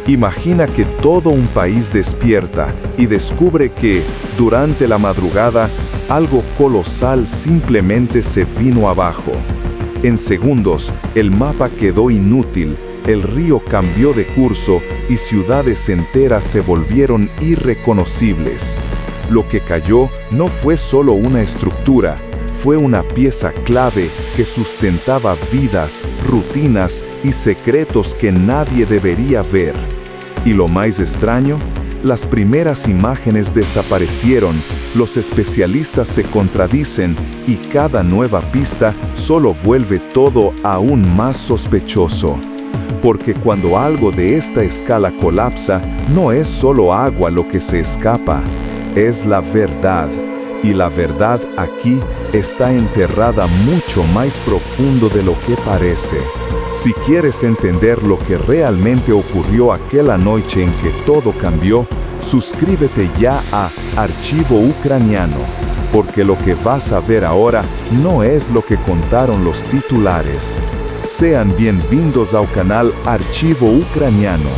Imagina que todo un país despierta y descubre que, durante la madrugada, algo colosal simplemente se vino abajo. En segundos, el mapa quedó inútil, el río cambió de curso y ciudades enteras se volvieron irreconocibles. Lo que cayó no fue solo una estructura, fue una pieza clave que sustentaba vidas, rutinas y secretos que nadie debería ver. Y lo más extraño, las primeras imágenes desaparecieron, los especialistas se contradicen y cada nueva pista solo vuelve todo aún más sospechoso. Porque cuando algo de esta escala colapsa, no es solo agua lo que se escapa, es la verdad. Y la verdad aquí está enterrada mucho más profundo de lo que parece. Si quieres entender lo que realmente ocurrió aquella noche en que todo cambió, suscríbete ya a Archivo Ucraniano, porque lo que vas a ver ahora no es lo que contaron los titulares. Sean bienvenidos al canal Archivo Ucraniano.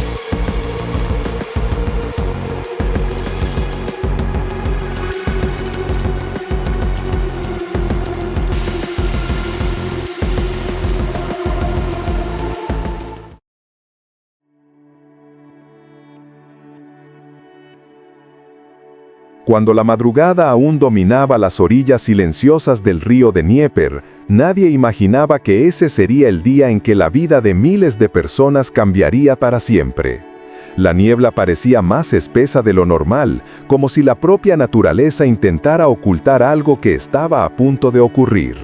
Cuando la madrugada aún dominaba las orillas silenciosas del río de Dnieper, nadie imaginaba que ese sería el día en que la vida de miles de personas cambiaría para siempre. La niebla parecía más espesa de lo normal, como si la propia naturaleza intentara ocultar algo que estaba a punto de ocurrir.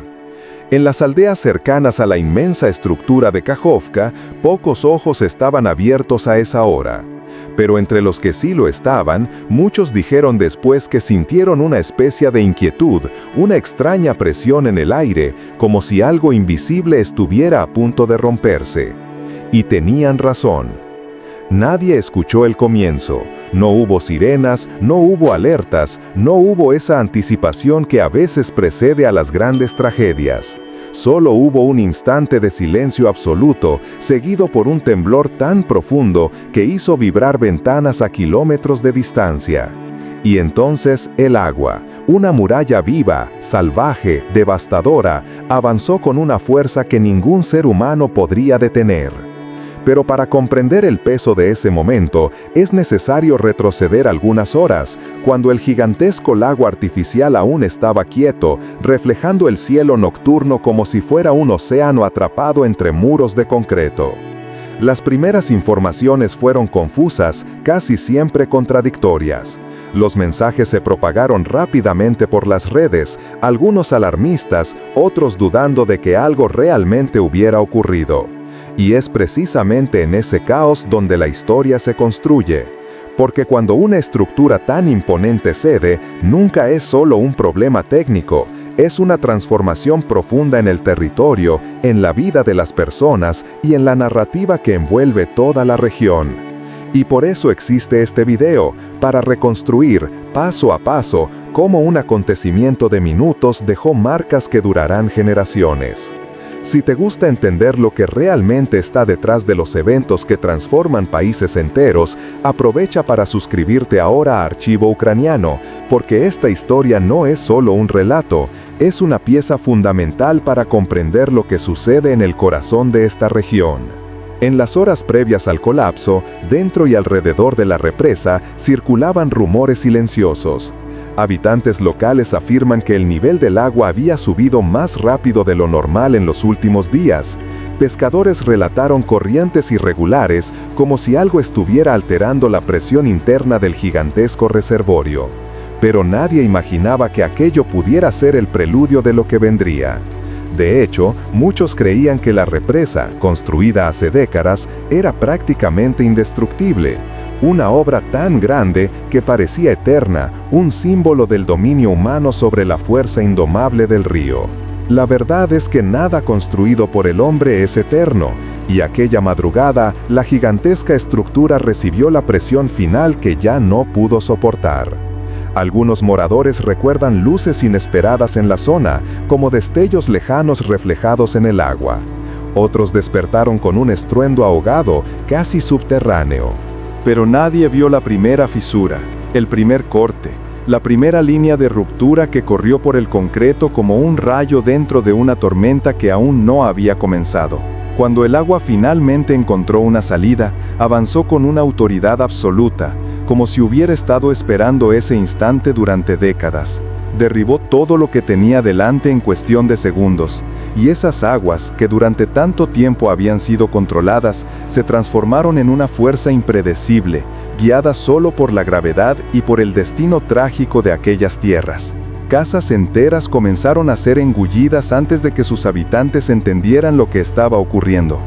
En las aldeas cercanas a la inmensa estructura de Kajovka, pocos ojos estaban abiertos a esa hora. Pero entre los que sí lo estaban, muchos dijeron después que sintieron una especie de inquietud, una extraña presión en el aire, como si algo invisible estuviera a punto de romperse. Y tenían razón. Nadie escuchó el comienzo, no hubo sirenas, no hubo alertas, no hubo esa anticipación que a veces precede a las grandes tragedias. Solo hubo un instante de silencio absoluto, seguido por un temblor tan profundo que hizo vibrar ventanas a kilómetros de distancia. Y entonces el agua, una muralla viva, salvaje, devastadora, avanzó con una fuerza que ningún ser humano podría detener. Pero para comprender el peso de ese momento, es necesario retroceder algunas horas, cuando el gigantesco lago artificial aún estaba quieto, reflejando el cielo nocturno como si fuera un océano atrapado entre muros de concreto. Las primeras informaciones fueron confusas, casi siempre contradictorias. Los mensajes se propagaron rápidamente por las redes, algunos alarmistas, otros dudando de que algo realmente hubiera ocurrido. Y es precisamente en ese caos donde la historia se construye. Porque cuando una estructura tan imponente cede, nunca es solo un problema técnico, es una transformación profunda en el territorio, en la vida de las personas y en la narrativa que envuelve toda la región. Y por eso existe este video, para reconstruir, paso a paso, cómo un acontecimiento de minutos dejó marcas que durarán generaciones. Si te gusta entender lo que realmente está detrás de los eventos que transforman países enteros, aprovecha para suscribirte ahora a Archivo Ucraniano, porque esta historia no es solo un relato, es una pieza fundamental para comprender lo que sucede en el corazón de esta región. En las horas previas al colapso, dentro y alrededor de la represa, circulaban rumores silenciosos. Habitantes locales afirman que el nivel del agua había subido más rápido de lo normal en los últimos días. Pescadores relataron corrientes irregulares, como si algo estuviera alterando la presión interna del gigantesco reservorio. Pero nadie imaginaba que aquello pudiera ser el preludio de lo que vendría. De hecho, muchos creían que la represa, construida hace décadas, era prácticamente indestructible. Una obra tan grande que parecía eterna, un símbolo del dominio humano sobre la fuerza indomable del río. La verdad es que nada construido por el hombre es eterno, y aquella madrugada, la gigantesca estructura recibió la presión final que ya no pudo soportar. Algunos moradores recuerdan luces inesperadas en la zona, como destellos lejanos reflejados en el agua. Otros despertaron con un estruendo ahogado, casi subterráneo. Pero nadie vio la primera fisura, el primer corte, la primera línea de ruptura que corrió por el concreto como un rayo dentro de una tormenta que aún no había comenzado. Cuando el agua finalmente encontró una salida, avanzó con una autoridad absoluta, como si hubiera estado esperando ese instante durante décadas. Derribó todo lo que tenía delante en cuestión de segundos, y esas aguas, que durante tanto tiempo habían sido controladas, se transformaron en una fuerza impredecible, guiada solo por la gravedad y por el destino trágico de aquellas tierras. Casas enteras comenzaron a ser engullidas antes de que sus habitantes entendieran lo que estaba ocurriendo.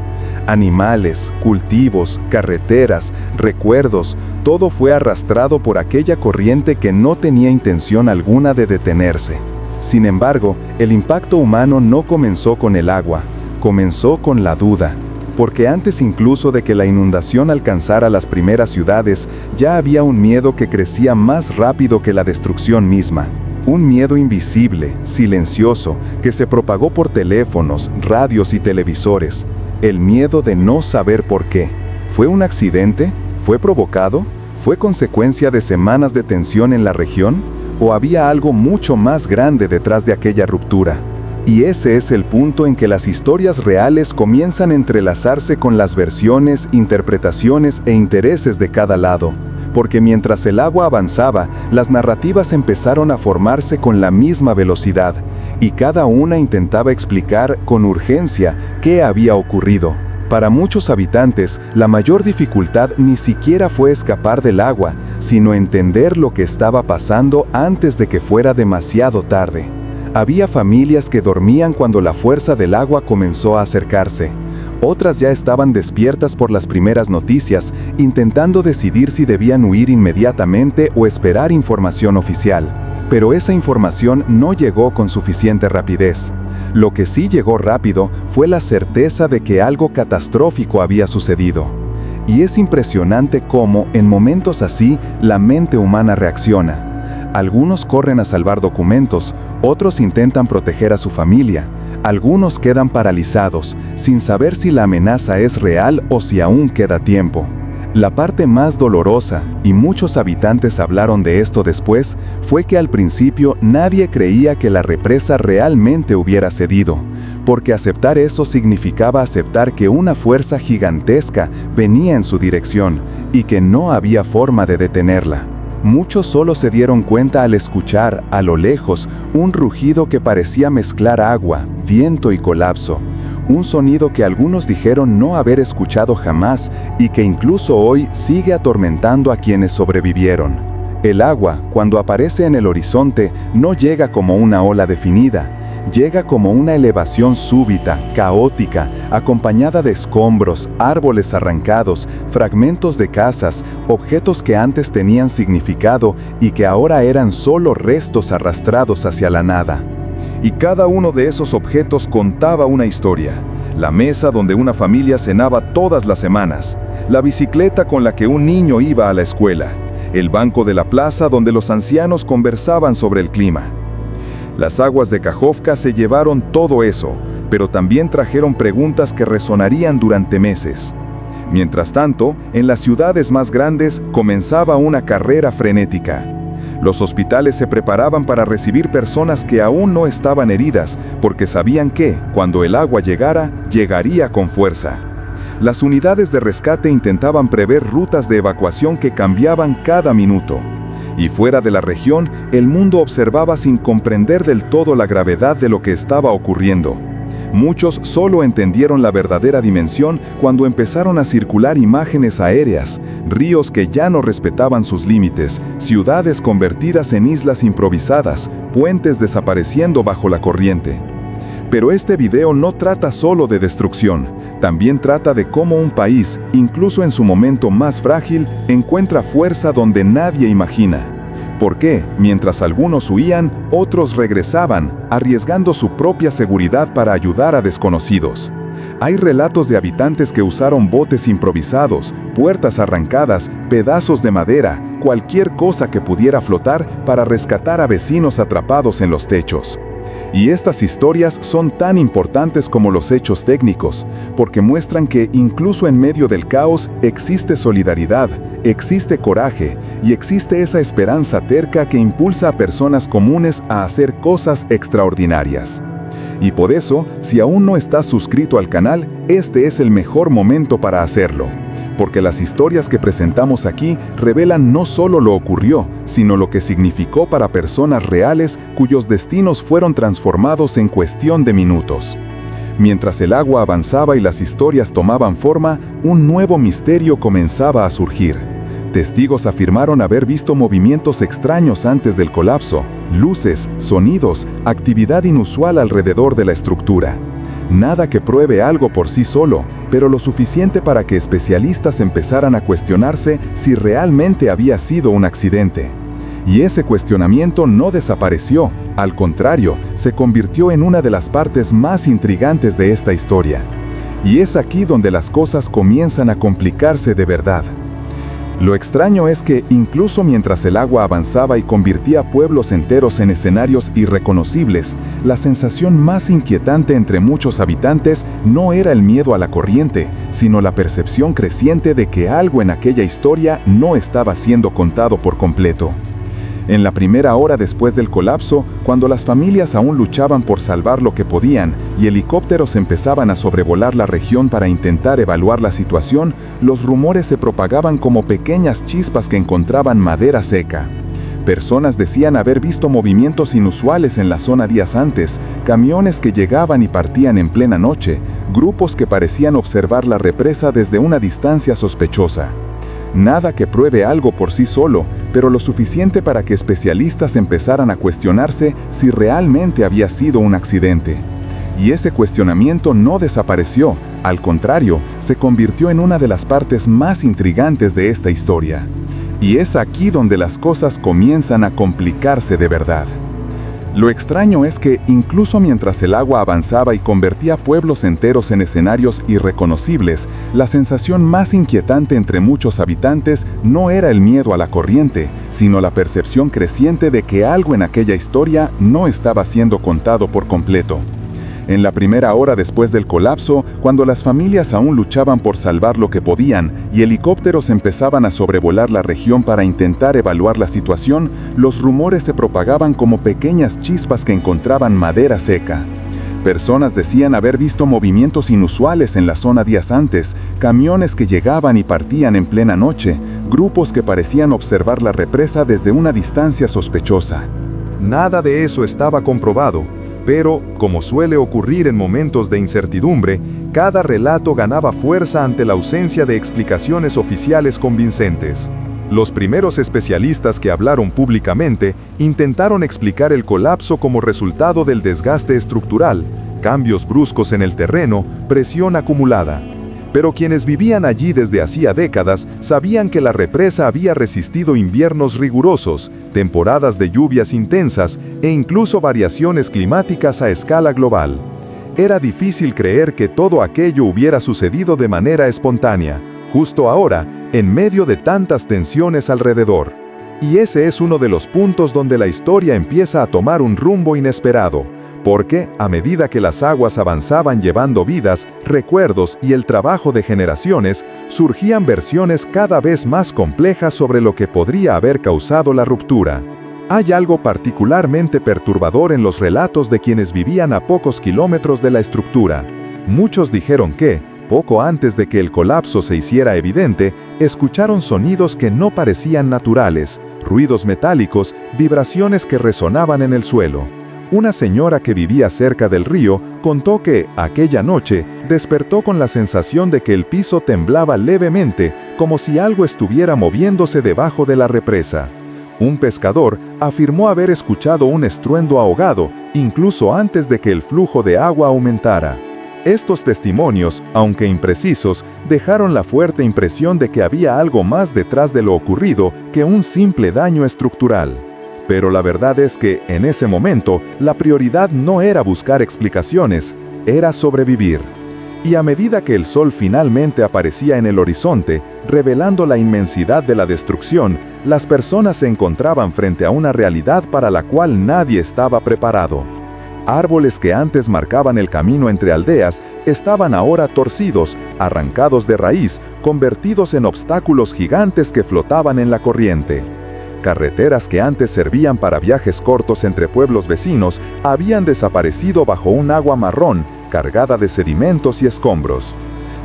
Animales, cultivos, carreteras, recuerdos, todo fue arrastrado por aquella corriente que no tenía intención alguna de detenerse. Sin embargo, el impacto humano no comenzó con el agua, comenzó con la duda. Porque antes incluso de que la inundación alcanzara las primeras ciudades, ya había un miedo que crecía más rápido que la destrucción misma. Un miedo invisible, silencioso, que se propagó por teléfonos, radios y televisores. El miedo de no saber por qué. ¿Fue un accidente? ¿Fue provocado? ¿Fue consecuencia de semanas de tensión en la región? ¿O había algo mucho más grande detrás de aquella ruptura? Y ese es el punto en que las historias reales comienzan a entrelazarse con las versiones, interpretaciones e intereses de cada lado. Porque mientras el agua avanzaba, las narrativas empezaron a formarse con la misma velocidad, y cada una intentaba explicar con urgencia qué había ocurrido. Para muchos habitantes, la mayor dificultad ni siquiera fue escapar del agua, sino entender lo que estaba pasando antes de que fuera demasiado tarde. Había familias que dormían cuando la fuerza del agua comenzó a acercarse. Otras ya estaban despiertas por las primeras noticias, intentando decidir si debían huir inmediatamente o esperar información oficial. Pero esa información no llegó con suficiente rapidez. Lo que sí llegó rápido fue la certeza de que algo catastrófico había sucedido. Y es impresionante cómo, en momentos así, la mente humana reacciona. Algunos corren a salvar documentos, otros intentan proteger a su familia. Algunos quedan paralizados, sin saber si la amenaza es real o si aún queda tiempo. La parte más dolorosa, y muchos habitantes hablaron de esto después, fue que al principio nadie creía que la represa realmente hubiera cedido, porque aceptar eso significaba aceptar que una fuerza gigantesca venía en su dirección y que no había forma de detenerla. Muchos solo se dieron cuenta al escuchar, a lo lejos, un rugido que parecía mezclar agua, viento y colapso. Un sonido que algunos dijeron no haber escuchado jamás y que incluso hoy sigue atormentando a quienes sobrevivieron. El agua, cuando aparece en el horizonte, no llega como una ola definida. Llega como una elevación súbita, caótica, acompañada de escombros, árboles arrancados, fragmentos de casas, objetos que antes tenían significado y que ahora eran solo restos arrastrados hacia la nada. Y cada uno de esos objetos contaba una historia. La mesa donde una familia cenaba todas las semanas, la bicicleta con la que un niño iba a la escuela, el banco de la plaza donde los ancianos conversaban sobre el clima. Las aguas de Kajovka se llevaron todo eso, pero también trajeron preguntas que resonarían durante meses. Mientras tanto, en las ciudades más grandes comenzaba una carrera frenética. Los hospitales se preparaban para recibir personas que aún no estaban heridas, porque sabían que, cuando el agua llegara, llegaría con fuerza. Las unidades de rescate intentaban prever rutas de evacuación que cambiaban cada minuto. Y fuera de la región, el mundo observaba sin comprender del todo la gravedad de lo que estaba ocurriendo. Muchos solo entendieron la verdadera dimensión cuando empezaron a circular imágenes aéreas, ríos que ya no respetaban sus límites, ciudades convertidas en islas improvisadas, puentes desapareciendo bajo la corriente. Pero este video no trata solo de destrucción, también trata de cómo un país, incluso en su momento más frágil, encuentra fuerza donde nadie imagina. ¿Por qué, mientras algunos huían, otros regresaban, arriesgando su propia seguridad para ayudar a desconocidos? Hay relatos de habitantes que usaron botes improvisados, puertas arrancadas, pedazos de madera, cualquier cosa que pudiera flotar para rescatar a vecinos atrapados en los techos. Y estas historias son tan importantes como los hechos técnicos, porque muestran que incluso en medio del caos existe solidaridad, existe coraje y existe esa esperanza terca que impulsa a personas comunes a hacer cosas extraordinarias. Y por eso, si aún no estás suscrito al canal, este es el mejor momento para hacerlo. Porque las historias que presentamos aquí revelan no solo lo ocurrió, sino lo que significó para personas reales cuyos destinos fueron transformados en cuestión de minutos. Mientras el agua avanzaba y las historias tomaban forma, un nuevo misterio comenzaba a surgir. Testigos afirmaron haber visto movimientos extraños antes del colapso, luces, sonidos, actividad inusual alrededor de la estructura. Nada que pruebe algo por sí solo, pero lo suficiente para que especialistas empezaran a cuestionarse si realmente había sido un accidente. Y ese cuestionamiento no desapareció, al contrario, se convirtió en una de las partes más intrigantes de esta historia. Y es aquí donde las cosas comienzan a complicarse de verdad. Lo extraño es que, incluso mientras el agua avanzaba y convertía pueblos enteros en escenarios irreconocibles, la sensación más inquietante entre muchos habitantes no era el miedo a la corriente, sino la percepción creciente de que algo en aquella historia no estaba siendo contado por completo. En la primera hora después del colapso, cuando las familias aún luchaban por salvar lo que podían y helicópteros empezaban a sobrevolar la región para intentar evaluar la situación, los rumores se propagaban como pequeñas chispas que encontraban madera seca. Personas decían haber visto movimientos inusuales en la zona días antes, camiones que llegaban y partían en plena noche, grupos que parecían observar la represa desde una distancia sospechosa. Nada que pruebe algo por sí solo, pero lo suficiente para que especialistas empezaran a cuestionarse si realmente había sido un accidente. Y ese cuestionamiento no desapareció, al contrario, se convirtió en una de las partes más intrigantes de esta historia. Y es aquí donde las cosas comienzan a complicarse de verdad. Lo extraño es que, incluso mientras el agua avanzaba y convertía pueblos enteros en escenarios irreconocibles, la sensación más inquietante entre muchos habitantes no era el miedo a la corriente, sino la percepción creciente de que algo en aquella historia no estaba siendo contado por completo. En la primera hora después del colapso, cuando las familias aún luchaban por salvar lo que podían y helicópteros empezaban a sobrevolar la región para intentar evaluar la situación, los rumores se propagaban como pequeñas chispas que encontraban madera seca. Personas decían haber visto movimientos inusuales en la zona días antes, camiones que llegaban y partían en plena noche, grupos que parecían observar la represa desde una distancia sospechosa. Nada de eso estaba comprobado. Pero, como suele ocurrir en momentos de incertidumbre, cada relato ganaba fuerza ante la ausencia de explicaciones oficiales convincentes. Los primeros especialistas que hablaron públicamente intentaron explicar el colapso como resultado del desgaste estructural, cambios bruscos en el terreno, presión acumulada. Pero quienes vivían allí desde hacía décadas sabían que la represa había resistido inviernos rigurosos, temporadas de lluvias intensas e incluso variaciones climáticas a escala global. Era difícil creer que todo aquello hubiera sucedido de manera espontánea, justo ahora, en medio de tantas tensiones alrededor. Y ese es uno de los puntos donde la historia empieza a tomar un rumbo inesperado. Porque, a medida que las aguas avanzaban llevando vidas, recuerdos y el trabajo de generaciones, surgían versiones cada vez más complejas sobre lo que podría haber causado la ruptura. Hay algo particularmente perturbador en los relatos de quienes vivían a pocos kilómetros de la estructura. Muchos dijeron que, poco antes de que el colapso se hiciera evidente, escucharon sonidos que no parecían naturales, ruidos metálicos, vibraciones que resonaban en el suelo. Una señora que vivía cerca del río contó que, aquella noche, despertó con la sensación de que el piso temblaba levemente, como si algo estuviera moviéndose debajo de la represa. Un pescador afirmó haber escuchado un estruendo ahogado, incluso antes de que el flujo de agua aumentara. Estos testimonios, aunque imprecisos, dejaron la fuerte impresión de que había algo más detrás de lo ocurrido que un simple daño estructural. Pero la verdad es que, en ese momento, la prioridad no era buscar explicaciones, era sobrevivir. Y a medida que el sol finalmente aparecía en el horizonte, revelando la inmensidad de la destrucción, las personas se encontraban frente a una realidad para la cual nadie estaba preparado. Árboles que antes marcaban el camino entre aldeas estaban ahora torcidos, arrancados de raíz, convertidos en obstáculos gigantes que flotaban en la corriente. Carreteras que antes servían para viajes cortos entre pueblos vecinos habían desaparecido bajo un agua marrón, cargada de sedimentos y escombros.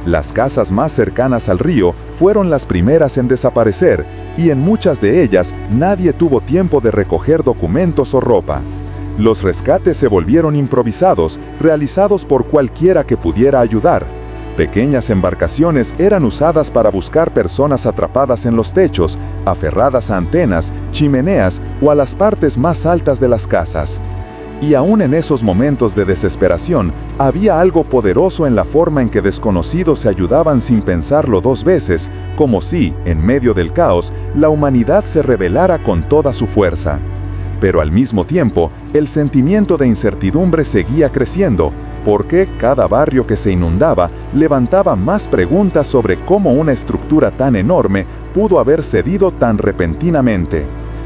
Las casas más cercanas al río fueron las primeras en desaparecer, y en muchas de ellas nadie tuvo tiempo de recoger documentos o ropa. Los rescates se volvieron improvisados, realizados por cualquiera que pudiera ayudar. Pequeñas embarcaciones eran usadas para buscar personas atrapadas en los techos, aferradas a antenas, chimeneas o a las partes más altas de las casas. Y aún en esos momentos de desesperación, había algo poderoso en la forma en que desconocidos se ayudaban sin pensarlo dos veces, como si, en medio del caos, la humanidad se rebelara con toda su fuerza. Pero al mismo tiempo, el sentimiento de incertidumbre seguía creciendo, porque cada barrio que se inundaba levantaba más preguntas sobre cómo una estructura tan enorme pudo haber cedido tan repentinamente.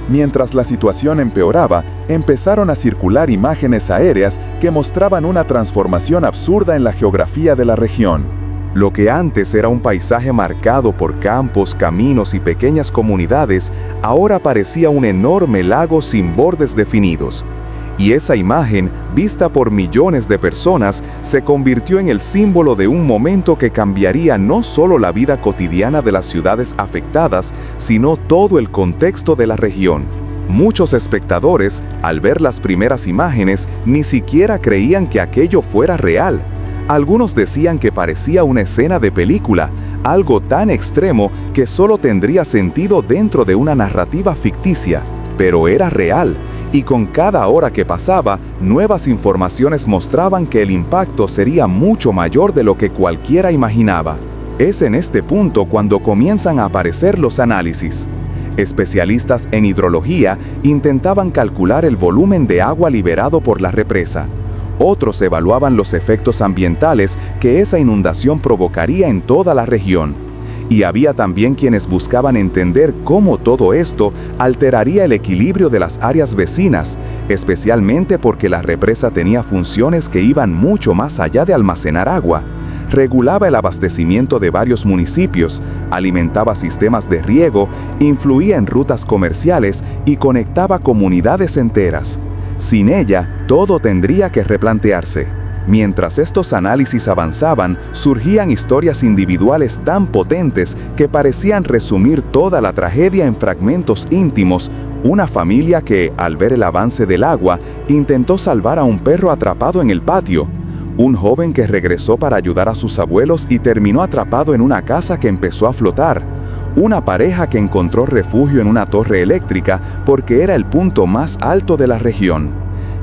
Mientras la situación empeoraba, empezaron a circular imágenes aéreas que mostraban una transformación absurda en la geografía de la región. Lo que antes era un paisaje marcado por campos, caminos y pequeñas comunidades, ahora parecía un enorme lago sin bordes definidos. Y esa imagen, vista por millones de personas, se convirtió en el símbolo de un momento que cambiaría no solo la vida cotidiana de las ciudades afectadas, sino todo el contexto de la región. Muchos espectadores, al ver las primeras imágenes, ni siquiera creían que aquello fuera real. Algunos decían que parecía una escena de película, algo tan extremo que solo tendría sentido dentro de una narrativa ficticia, pero era real. Y con cada hora que pasaba, nuevas informaciones mostraban que el impacto sería mucho mayor de lo que cualquiera imaginaba. Es en este punto cuando comienzan a aparecer los análisis. Especialistas en hidrología intentaban calcular el volumen de agua liberado por la represa. Otros evaluaban los efectos ambientales que esa inundación provocaría en toda la región. Y había también quienes buscaban entender cómo todo esto alteraría el equilibrio de las áreas vecinas, especialmente porque la represa tenía funciones que iban mucho más allá de almacenar agua. Regulaba el abastecimiento de varios municipios, alimentaba sistemas de riego, influía en rutas comerciales y conectaba comunidades enteras. Sin ella, todo tendría que replantearse. Mientras estos análisis avanzaban, surgían historias individuales tan potentes que parecían resumir toda la tragedia en fragmentos íntimos. Una familia que, al ver el avance del agua, intentó salvar a un perro atrapado en el patio. Un joven que regresó para ayudar a sus abuelos y terminó atrapado en una casa que empezó a flotar. Una pareja que encontró refugio en una torre eléctrica porque era el punto más alto de la región.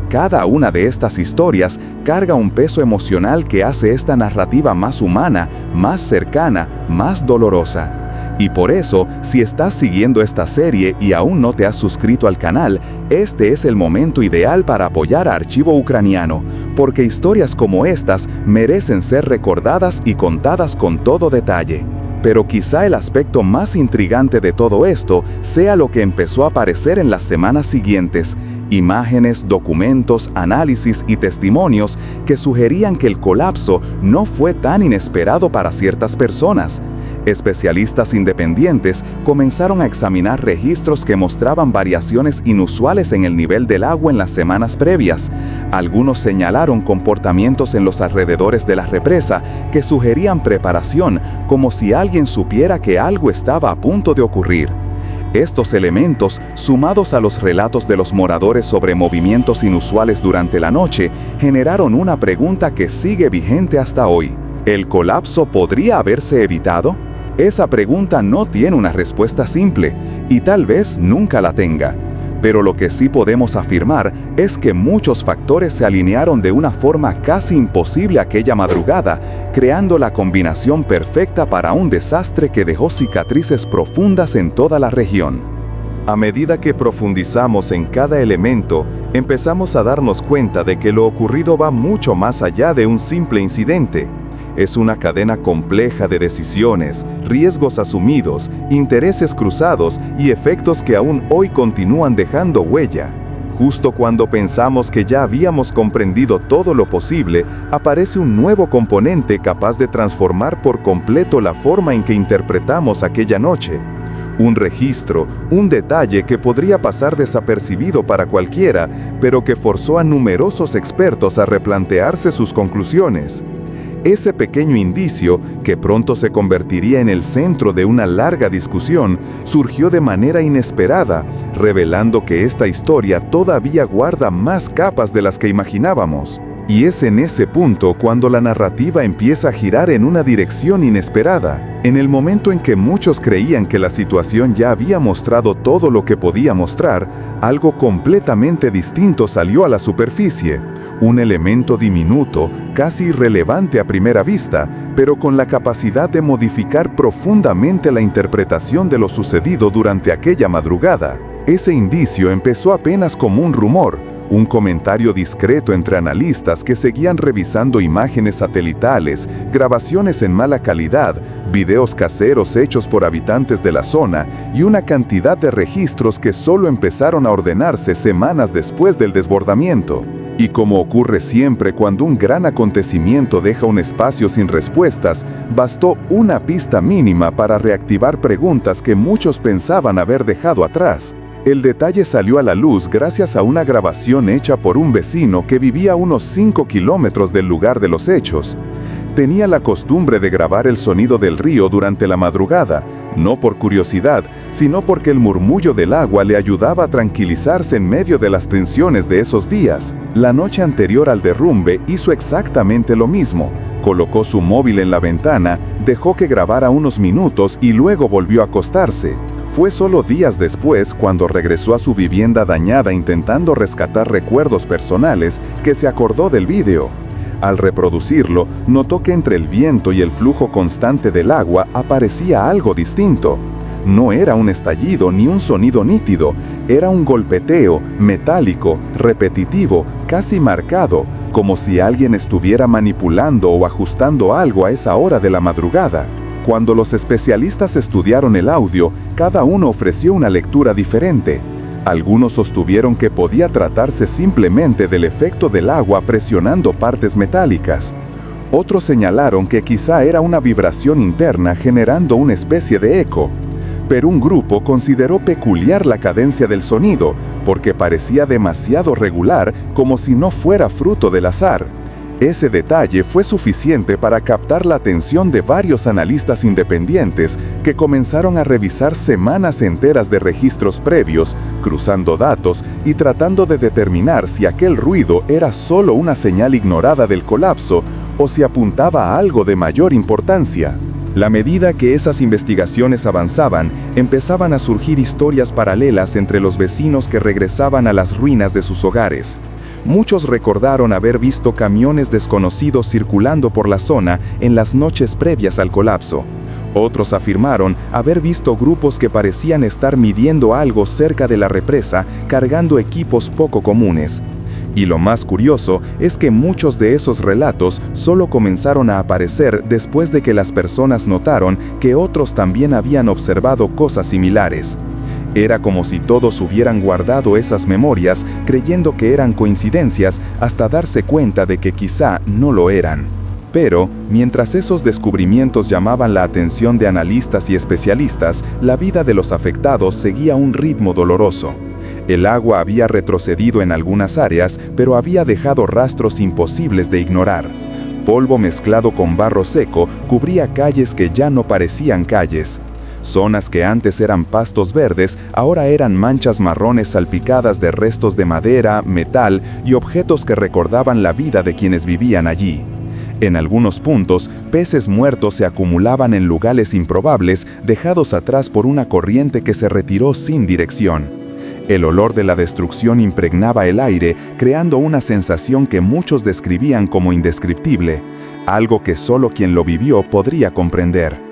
Cada una de estas historias carga un peso emocional que hace esta narrativa más humana, más cercana, más dolorosa. Y por eso, si estás siguiendo esta serie y aún no te has suscrito al canal, este es el momento ideal para apoyar a Archivo Ucraniano, porque historias como estas merecen ser recordadas y contadas con todo detalle. Pero quizá el aspecto más intrigante de todo esto sea lo que empezó a aparecer en las semanas siguientes: imágenes, documentos, análisis y testimonios que sugerían que el colapso no fue tan inesperado para ciertas personas. Especialistas independientes comenzaron a examinar registros que mostraban variaciones inusuales en el nivel del agua en las semanas previas. Algunos señalaron comportamientos en los alrededores de la represa que sugerían preparación, como si alguien supiera que algo estaba a punto de ocurrir. Estos elementos, sumados a los relatos de los moradores sobre movimientos inusuales durante la noche, generaron una pregunta que sigue vigente hasta hoy. ¿El colapso podría haberse evitado? Esa pregunta no tiene una respuesta simple, y tal vez nunca la tenga. Pero lo que sí podemos afirmar es que muchos factores se alinearon de una forma casi imposible aquella madrugada, creando la combinación perfecta para un desastre que dejó cicatrices profundas en toda la región. A medida que profundizamos en cada elemento, empezamos a darnos cuenta de que lo ocurrido va mucho más allá de un simple incidente. Es una cadena compleja de decisiones, riesgos asumidos, intereses cruzados y efectos que aún hoy continúan dejando huella. justo cuando pensamos que ya habíamos comprendido todo lo posible, aparece un nuevo componente capaz de transformar por completo la forma en que interpretamos aquella noche. Un registro, un detalle que podría pasar desapercibido para cualquiera, pero que forzó a numerosos expertos a replantearse sus conclusiones. Ese pequeño indicio, que pronto se convertiría en el centro de una larga discusión, surgió de manera inesperada, revelando que esta historia todavía guarda más capas de las que imaginábamos. Y es en ese punto cuando la narrativa empieza a girar en una dirección inesperada. En el momento en que muchos creían que la situación ya había mostrado todo lo que podía mostrar, algo completamente distinto salió a la superficie. Un elemento diminuto, casi irrelevante a primera vista, pero con la capacidad de modificar profundamente la interpretación de lo sucedido durante aquella madrugada. Ese indicio empezó apenas como un rumor, un comentario discreto entre analistas que seguían revisando imágenes satelitales, grabaciones en mala calidad, videos caseros hechos por habitantes de la zona y una cantidad de registros que solo empezaron a ordenarse semanas después del desbordamiento. Y como ocurre siempre cuando un gran acontecimiento deja un espacio sin respuestas, bastó una pista mínima para reactivar preguntas que muchos pensaban haber dejado atrás. El detalle salió a la luz gracias a una grabación hecha por un vecino que vivía a unos 5 kilómetros del lugar de los hechos. Tenía la costumbre de grabar el sonido del río durante la madrugada, no por curiosidad, sino porque el murmullo del agua le ayudaba a tranquilizarse en medio de las tensiones de esos días. La noche anterior al derrumbe hizo exactamente lo mismo. Colocó su móvil en la ventana, dejó que grabara unos minutos y luego volvió a acostarse. Fue solo días después, cuando regresó a su vivienda dañada intentando rescatar recuerdos personales, que se acordó del vídeo. Al reproducirlo, notó que entre el viento y el flujo constante del agua aparecía algo distinto. No era un estallido ni un sonido nítido, era un golpeteo, metálico, repetitivo, casi marcado, como si alguien estuviera manipulando o ajustando algo a esa hora de la madrugada. Cuando los especialistas estudiaron el audio, cada uno ofreció una lectura diferente. Algunos sostuvieron que podía tratarse simplemente del efecto del agua presionando partes metálicas. Otros señalaron que quizá era una vibración interna generando una especie de eco. Pero un grupo consideró peculiar la cadencia del sonido, porque parecía demasiado regular, como si no fuera fruto del azar. Ese detalle fue suficiente para captar la atención de varios analistas independientes que comenzaron a revisar semanas enteras de registros previos, cruzando datos y tratando de determinar si aquel ruido era solo una señal ignorada del colapso o si apuntaba a algo de mayor importancia. A medida que esas investigaciones avanzaban, empezaban a surgir historias paralelas entre los vecinos que regresaban a las ruinas de sus hogares. Muchos recordaron haber visto camiones desconocidos circulando por la zona en las noches previas al colapso. Otros afirmaron haber visto grupos que parecían estar midiendo algo cerca de la represa, cargando equipos poco comunes. Y lo más curioso es que muchos de esos relatos solo comenzaron a aparecer después de que las personas notaron que otros también habían observado cosas similares. Era como si todos hubieran guardado esas memorias creyendo que eran coincidencias hasta darse cuenta de que quizá no lo eran. Pero, mientras esos descubrimientos llamaban la atención de analistas y especialistas, la vida de los afectados seguía un ritmo doloroso. El agua había retrocedido en algunas áreas, pero había dejado rastros imposibles de ignorar. Polvo mezclado con barro seco cubría calles que ya no parecían calles. Zonas que antes eran pastos verdes, ahora eran manchas marrones salpicadas de restos de madera, metal y objetos que recordaban la vida de quienes vivían allí. En algunos puntos, peces muertos se acumulaban en lugares improbables, dejados atrás por una corriente que se retiró sin dirección. El olor de la destrucción impregnaba el aire, creando una sensación que muchos describían como indescriptible, algo que solo quien lo vivió podría comprender.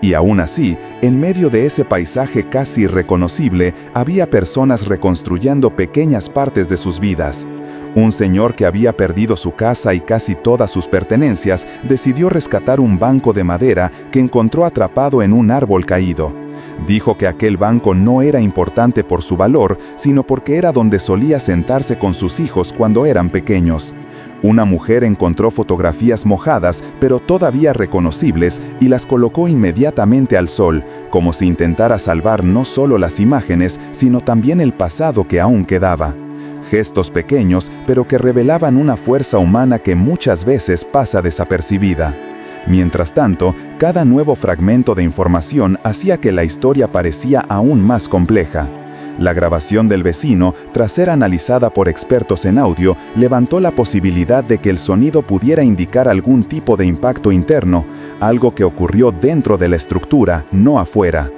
Y aún así, en medio de ese paisaje casi irreconocible, había personas reconstruyendo pequeñas partes de sus vidas. Un señor que había perdido su casa y casi todas sus pertenencias decidió rescatar un banco de madera que encontró atrapado en un árbol caído. Dijo que aquel banco no era importante por su valor, sino porque era donde solía sentarse con sus hijos cuando eran pequeños. Una mujer encontró fotografías mojadas, pero todavía reconocibles, y las colocó inmediatamente al sol, como si intentara salvar no solo las imágenes, sino también el pasado que aún quedaba. Gestos pequeños, pero que revelaban una fuerza humana que muchas veces pasa desapercibida. Mientras tanto, cada nuevo fragmento de información hacía que la historia parecía aún más compleja. La grabación del vecino, tras ser analizada por expertos en audio, levantó la posibilidad de que el sonido pudiera indicar algún tipo de impacto interno, algo que ocurrió dentro de la estructura, no afuera.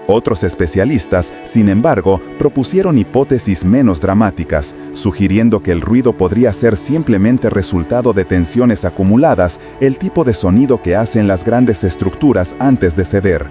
Otros especialistas, sin embargo, propusieron hipótesis menos dramáticas, sugiriendo que el ruido podría ser simplemente resultado de tensiones acumuladas, el tipo de sonido que hacen las grandes estructuras antes de ceder.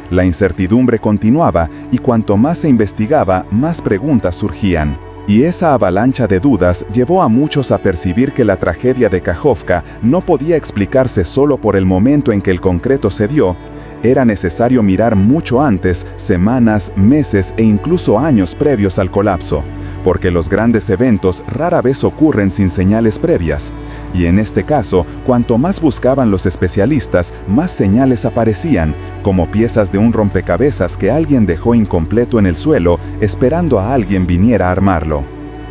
La incertidumbre continuaba, y cuanto más se investigaba, más preguntas surgían. Y esa avalancha de dudas llevó a muchos a percibir que la tragedia de Kajovka no podía explicarse solo por el momento en que el concreto cedió. Era necesario mirar mucho antes, semanas, meses e incluso años previos al colapso, porque los grandes eventos rara vez ocurren sin señales previas. Y en este caso, cuanto más buscaban los especialistas, más señales aparecían, como piezas de un rompecabezas que alguien dejó incompleto en el suelo, esperando a alguien viniera a armarlo.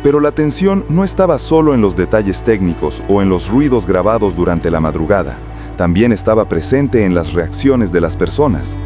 Pero la tensión no estaba solo en los detalles técnicos o en los ruidos grabados durante la madrugada. También estaba presente en las reacciones de las personas.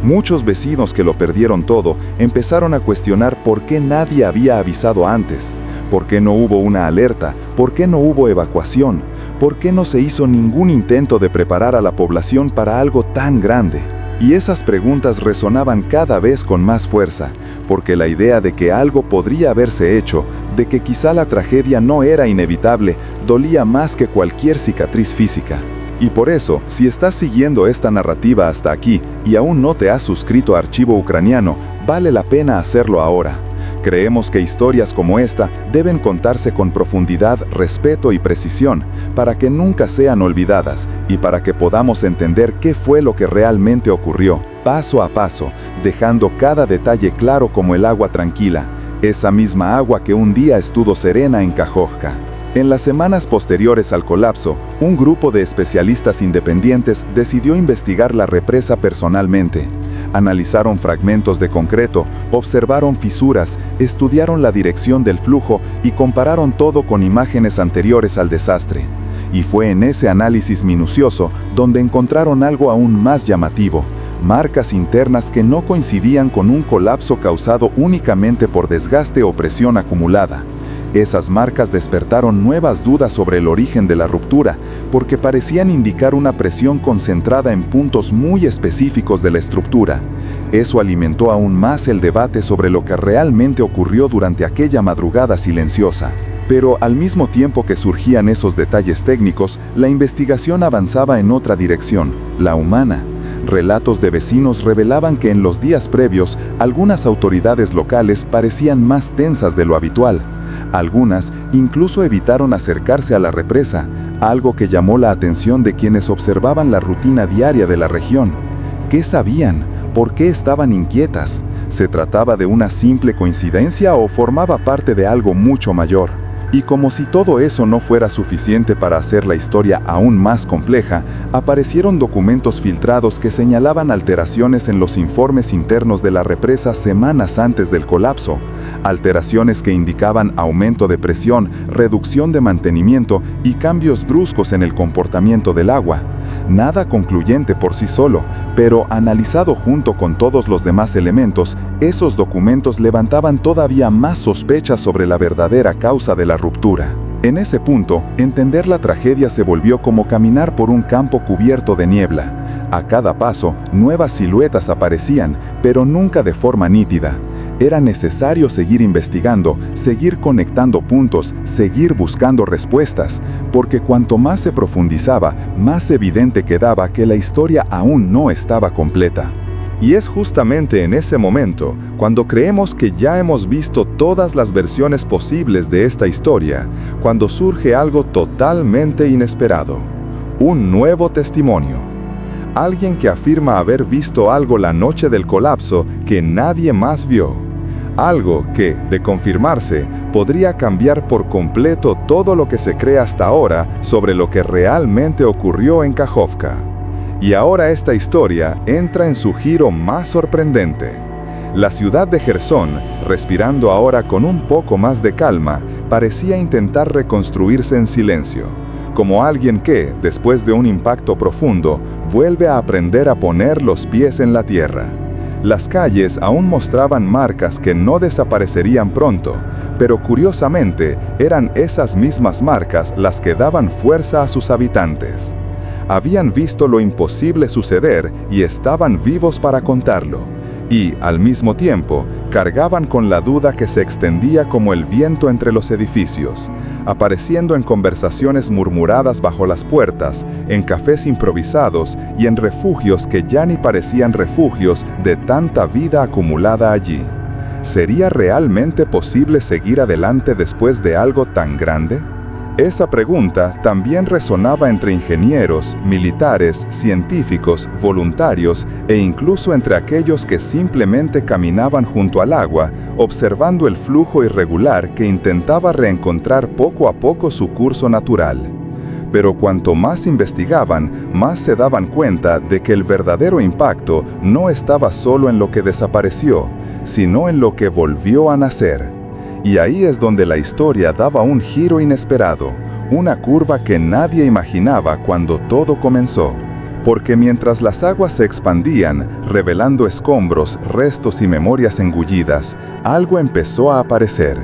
Muchos vecinos que lo perdieron todo empezaron a cuestionar por qué nadie había avisado antes, por qué no hubo una alerta, por qué no hubo evacuación, por qué no se hizo ningún intento de preparar a la población para algo tan grande. Y esas preguntas resonaban cada vez con más fuerza, porque la idea de que algo podría haberse hecho, de que quizá la tragedia no era inevitable, dolía más que cualquier cicatriz física. Y por eso, si estás siguiendo esta narrativa hasta aquí y aún no te has suscrito a Archivo Ucraniano, vale la pena hacerlo ahora. Creemos que historias como esta deben contarse con profundidad, respeto y precisión, para que nunca sean olvidadas y para que podamos entender qué fue lo que realmente ocurrió, paso a paso, dejando cada detalle claro como el agua tranquila, esa misma agua que un día estuvo serena en Kajovka. En las semanas posteriores al colapso, un grupo de especialistas independientes decidió investigar la represa personalmente. Analizaron fragmentos de concreto, observaron fisuras, estudiaron la dirección del flujo y compararon todo con imágenes anteriores al desastre. Y fue en ese análisis minucioso donde encontraron algo aún más llamativo: marcas internas que no coincidían con un colapso causado únicamente por desgaste o presión acumulada. Esas marcas despertaron nuevas dudas sobre el origen de la ruptura, porque parecían indicar una presión concentrada en puntos muy específicos de la estructura. Eso alimentó aún más el debate sobre lo que realmente ocurrió durante aquella madrugada silenciosa. Pero al mismo tiempo que surgían esos detalles técnicos, la investigación avanzaba en otra dirección, la humana. Relatos de vecinos revelaban que en los días previos, algunas autoridades locales parecían más tensas de lo habitual. Algunas incluso evitaron acercarse a la represa, algo que llamó la atención de quienes observaban la rutina diaria de la región. ¿Qué sabían? ¿Por qué estaban inquietas? ¿Se trataba de una simple coincidencia o formaba parte de algo mucho mayor? Y como si todo eso no fuera suficiente para hacer la historia aún más compleja, aparecieron documentos filtrados que señalaban alteraciones en los informes internos de la represa semanas antes del colapso, alteraciones que indicaban aumento de presión, reducción de mantenimiento y cambios bruscos en el comportamiento del agua. Nada concluyente por sí solo, pero analizado junto con todos los demás elementos, esos documentos levantaban todavía más sospechas sobre la verdadera causa de la ruptura. En ese punto, entender la tragedia se volvió como caminar por un campo cubierto de niebla. A cada paso, nuevas siluetas aparecían, pero nunca de forma nítida. Era necesario seguir investigando, seguir conectando puntos, seguir buscando respuestas, porque cuanto más se profundizaba, más evidente quedaba que la historia aún no estaba completa. Y es justamente en ese momento, cuando creemos que ya hemos visto todas las versiones posibles de esta historia, cuando surge algo totalmente inesperado: un nuevo testimonio. Alguien que afirma haber visto algo la noche del colapso que nadie más vio. Algo que, de confirmarse, podría cambiar por completo todo lo que se cree hasta ahora sobre lo que realmente ocurrió en Kajovka. Y ahora esta historia entra en su giro más sorprendente. La ciudad de Jersón, respirando ahora con un poco más de calma, parecía intentar reconstruirse en silencio, como alguien que, después de un impacto profundo, vuelve a aprender a poner los pies en la tierra. Las calles aún mostraban marcas que no desaparecerían pronto, pero curiosamente eran esas mismas marcas las que daban fuerza a sus habitantes. Habían visto lo imposible suceder y estaban vivos para contarlo. Y, al mismo tiempo, cargaban con la duda que se extendía como el viento entre los edificios, apareciendo en conversaciones murmuradas bajo las puertas, en cafés improvisados y en refugios que ya ni parecían refugios de tanta vida acumulada allí. ¿Sería realmente posible seguir adelante después de algo tan grande? Esa pregunta también resonaba entre ingenieros, militares, científicos, voluntarios e incluso entre aquellos que simplemente caminaban junto al agua, observando el flujo irregular que intentaba reencontrar poco a poco su curso natural. Pero cuanto más investigaban, más se daban cuenta de que el verdadero impacto no estaba solo en lo que desapareció, sino en lo que volvió a nacer. Y ahí es donde la historia daba un giro inesperado, una curva que nadie imaginaba cuando todo comenzó. Porque mientras las aguas se expandían, revelando escombros, restos y memorias engullidas, algo empezó a aparecer.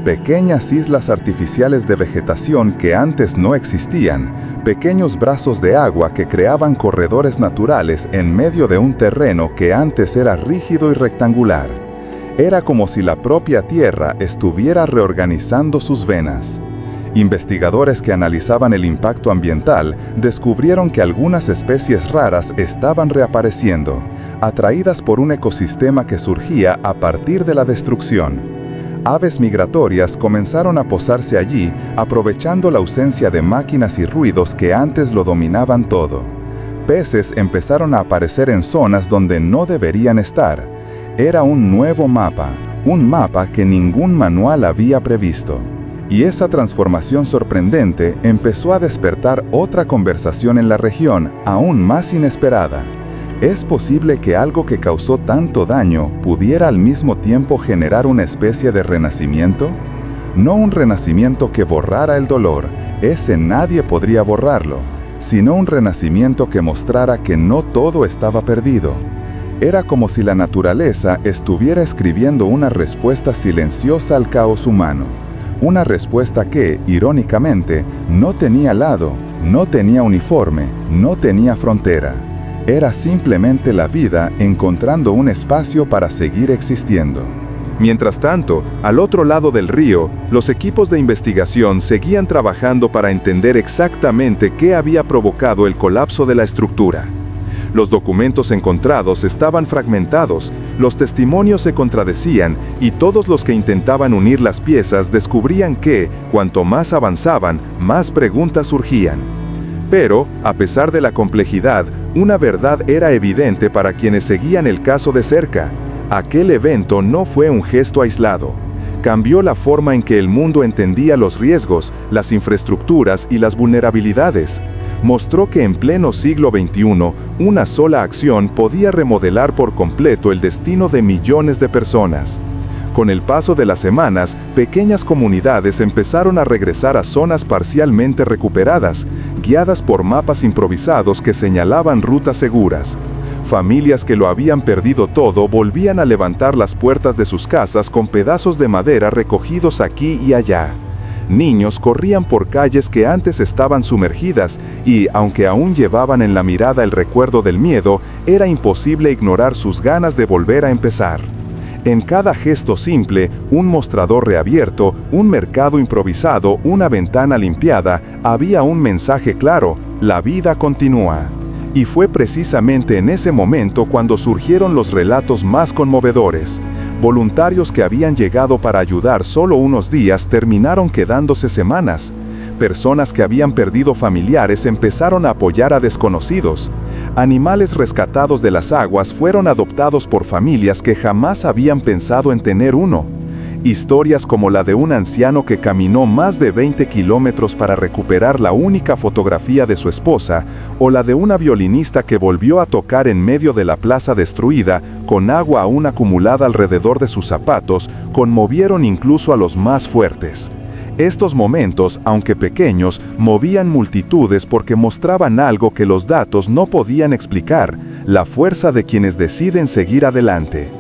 Pequeñas islas artificiales de vegetación que antes no existían, pequeños brazos de agua que creaban corredores naturales en medio de un terreno que antes era rígido y rectangular. Era como si la propia Tierra estuviera reorganizando sus venas. Investigadores que analizaban el impacto ambiental descubrieron que algunas especies raras estaban reapareciendo, atraídas por un ecosistema que surgía a partir de la destrucción. Aves migratorias comenzaron a posarse allí, aprovechando la ausencia de máquinas y ruidos que antes lo dominaban todo. Peces empezaron a aparecer en zonas donde no deberían estar. Era un nuevo mapa, un mapa que ningún manual había previsto. Y esa transformación sorprendente empezó a despertar otra conversación en la región, aún más inesperada. ¿Es posible que algo que causó tanto daño pudiera al mismo tiempo generar una especie de renacimiento? No un renacimiento que borrara el dolor, ese nadie podría borrarlo, sino un renacimiento que mostrara que no todo estaba perdido. Era como si la naturaleza estuviera escribiendo una respuesta silenciosa al caos humano. Una respuesta que, irónicamente, no tenía lado, no tenía uniforme, no tenía frontera. Era simplemente la vida encontrando un espacio para seguir existiendo. Mientras tanto, al otro lado del río, los equipos de investigación seguían trabajando para entender exactamente qué había provocado el colapso de la estructura. Los documentos encontrados estaban fragmentados, los testimonios se contradecían y todos los que intentaban unir las piezas descubrían que, cuanto más avanzaban, más preguntas surgían. Pero, a pesar de la complejidad, una verdad era evidente para quienes seguían el caso de cerca. Aquel evento no fue un gesto aislado. Cambió la forma en que el mundo entendía los riesgos, las infraestructuras y las vulnerabilidades. Mostró que en pleno siglo XXI, una sola acción podía remodelar por completo el destino de millones de personas. Con el paso de las semanas, pequeñas comunidades empezaron a regresar a zonas parcialmente recuperadas, guiadas por mapas improvisados que señalaban rutas seguras. Familias que lo habían perdido todo volvían a levantar las puertas de sus casas con pedazos de madera recogidos aquí y allá. Niños corrían por calles que antes estaban sumergidas y, aunque aún llevaban en la mirada el recuerdo del miedo, era imposible ignorar sus ganas de volver a empezar. En cada gesto simple, un mostrador reabierto, un mercado improvisado, una ventana limpiada, había un mensaje claro: la vida continúa. Y fue precisamente en ese momento cuando surgieron los relatos más conmovedores. Voluntarios que habían llegado para ayudar solo unos días terminaron quedándose semanas. Personas que habían perdido familiares empezaron a apoyar a desconocidos. Animales rescatados de las aguas fueron adoptados por familias que jamás habían pensado en tener uno. Historias como la de un anciano que caminó más de 20 kilómetros para recuperar la única fotografía de su esposa, o la de una violinista que volvió a tocar en medio de la plaza destruida, con agua aún acumulada alrededor de sus zapatos, conmovieron incluso a los más fuertes. Estos momentos, aunque pequeños, movían multitudes porque mostraban algo que los datos no podían explicar: la fuerza de quienes deciden seguir adelante.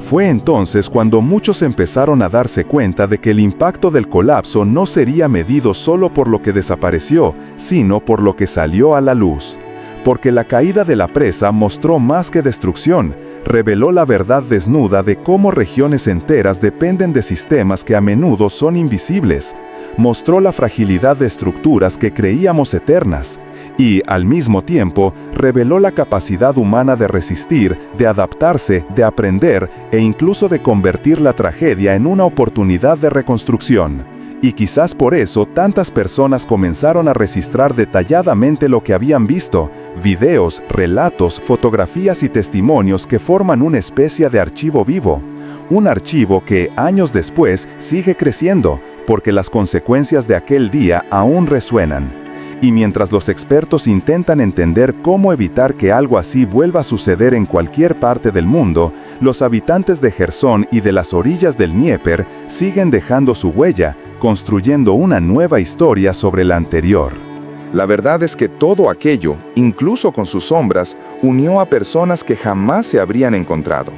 Fue entonces cuando muchos empezaron a darse cuenta de que el impacto del colapso no sería medido solo por lo que desapareció, sino por lo que salió a la luz. Porque la caída de la presa mostró más que destrucción, reveló la verdad desnuda de cómo regiones enteras dependen de sistemas que a menudo son invisibles. Mostró la fragilidad de estructuras que creíamos eternas. Y, al mismo tiempo, reveló la capacidad humana de resistir, de adaptarse, de aprender e incluso de convertir la tragedia en una oportunidad de reconstrucción. Y quizás por eso tantas personas comenzaron a registrar detalladamente lo que habían visto: videos, relatos, fotografías y testimonios que forman una especie de archivo vivo. Un archivo que, años después, sigue creciendo, porque las consecuencias de aquel día aún resuenan. Y mientras los expertos intentan entender cómo evitar que algo así vuelva a suceder en cualquier parte del mundo, los habitantes de Jersón y de las orillas del Dnieper siguen dejando su huella, construyendo una nueva historia sobre la anterior. La verdad es que todo aquello, incluso con sus sombras, unió a personas que jamás se habrían encontrado.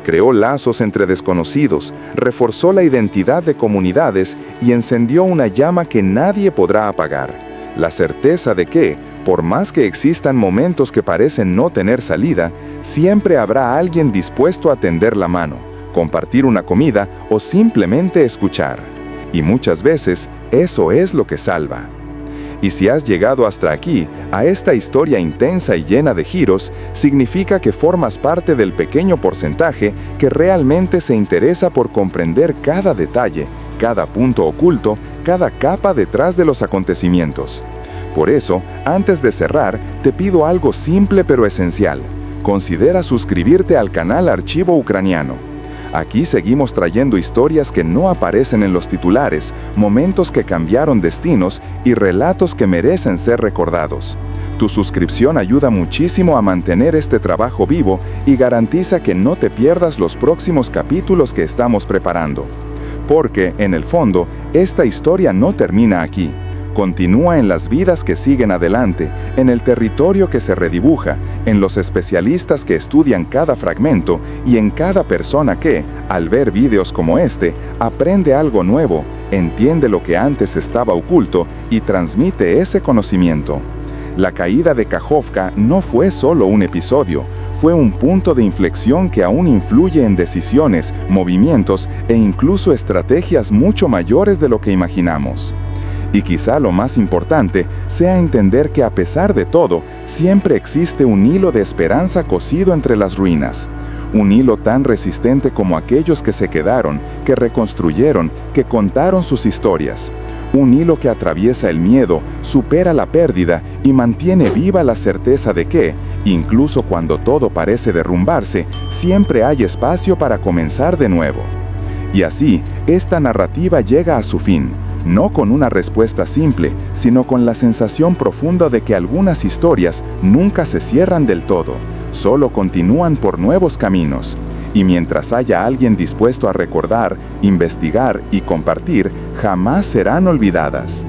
Creó lazos entre desconocidos, reforzó la identidad de comunidades y encendió una llama que nadie podrá apagar: la certeza de que, por más que existan momentos que parecen no tener salida, siempre habrá alguien dispuesto a tender la mano, compartir una comida o simplemente escuchar. Y muchas veces, eso es lo que salva. Y si has llegado hasta aquí, a esta historia intensa y llena de giros, significa que formas parte del pequeño porcentaje que realmente se interesa por comprender cada detalle, cada punto oculto, cada capa detrás de los acontecimientos. Por eso, antes de cerrar, te pido algo simple pero esencial. Considera suscribirte al canal Archivo Ucraniano. Aquí seguimos trayendo historias que no aparecen en los titulares, momentos que cambiaron destinos y relatos que merecen ser recordados. Tu suscripción ayuda muchísimo a mantener este trabajo vivo y garantiza que no te pierdas los próximos capítulos que estamos preparando. Porque, en el fondo, esta historia no termina aquí. Continúa en las vidas que siguen adelante, en el territorio que se redibuja, en los especialistas que estudian cada fragmento y en cada persona que, al ver vídeos como este, aprende algo nuevo, entiende lo que antes estaba oculto y transmite ese conocimiento. La caída de Kajovka no fue solo un episodio, fue un punto de inflexión que aún influye en decisiones, movimientos e incluso estrategias mucho mayores de lo que imaginamos. Y quizá lo más importante sea entender que a pesar de todo, siempre existe un hilo de esperanza cosido entre las ruinas. Un hilo tan resistente como aquellos que se quedaron, que reconstruyeron, que contaron sus historias. Un hilo que atraviesa el miedo, supera la pérdida y mantiene viva la certeza de que, incluso cuando todo parece derrumbarse, siempre hay espacio para comenzar de nuevo. Y así, esta narrativa llega a su fin. No con una respuesta simple, sino con la sensación profunda de que algunas historias nunca se cierran del todo, solo continúan por nuevos caminos. Y mientras haya alguien dispuesto a recordar, investigar y compartir, jamás serán olvidadas.